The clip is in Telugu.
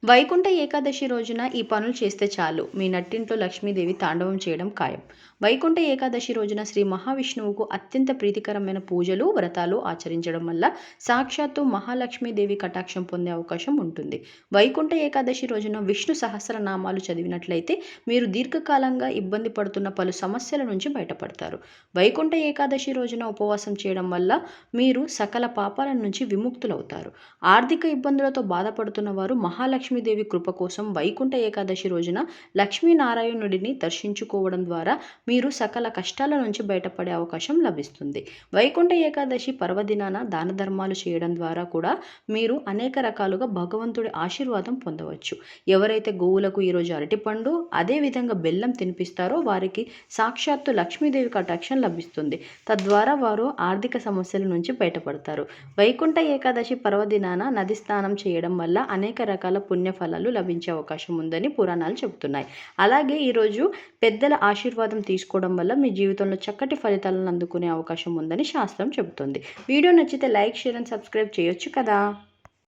వైకుంఠ ఏకాదశి రోజున ఈ పనులు చేస్తే చాలు మీ నట్టింట్లో లక్ష్మీదేవి తాండవం చేయడం ఖాయం. వైకుంఠ ఏకాదశి రోజున శ్రీ మహావిష్ణువుకు అత్యంత ప్రీతికరమైన పూజలు, వ్రతాలు ఆచరించడం వల్ల సాక్షాత్తు మహాలక్ష్మీదేవి కటాక్షం పొందే అవకాశం ఉంటుంది. వైకుంఠ ఏకాదశి రోజున విష్ణు సహస్రనామాలు చదివినట్లయితే మీరు దీర్ఘకాలంగా ఇబ్బంది పడుతున్న పలు సమస్యల నుంచి బయటపడతారు. వైకుంఠ ఏకాదశి రోజున ఉపవాసం చేయడం వల్ల మీరు సకల పాపాల నుంచి విముక్తులవుతారు. ఆర్థిక ఇబ్బందులతో బాధపడుతున్న వారు మహాలక్ష్మీదేవి కృప కోసం వైకుంఠ ఏకాదశి రోజున లక్ష్మీనారాయణుడిని దర్శించుకోవడం ద్వారా మీరు సకల కష్టాల నుంచి బయటపడే అవకాశం లభిస్తుంది. వైకుంఠ ఏకాదశి పర్వదినాన దాన ధర్మాలు చేయడం ద్వారా కూడా మీరు అనేక రకాలుగా భగవంతుడి ఆశీర్వాదం పొందవచ్చు. ఎవరైతే గోవులకు ఈరోజు అరటిపండు అదేవిధంగా బెల్లం తినిపిస్తారో వారికి సాక్షాత్తు లక్ష్మీదేవి కటాక్షం లభిస్తుంది. తద్వారా వారు ఆర్థిక సమస్యల నుంచి బయటపడతారు. వైకుంఠ ఏకాదశి పర్వదినాన నది స్నానం చేయడం వల్ల అనేక రకాల పుణ్యఫలాలు లభించే అవకాశం ఉందని పురాణాలు చెబుతున్నాయి. అలాగే ఈరోజు పెద్దల ఆశీర్వాదం తీసుకోవడం వల్ల మీ జీవితంలో చక్కటి ఫలితాలను అందుకునే అవకాశం ఉందని శాస్త్రం చెబుతుంది. వీడియో నచ్చితే లైక్, షేర్ అండ్ సబ్స్క్రైబ్ చేయొచ్చు కదా.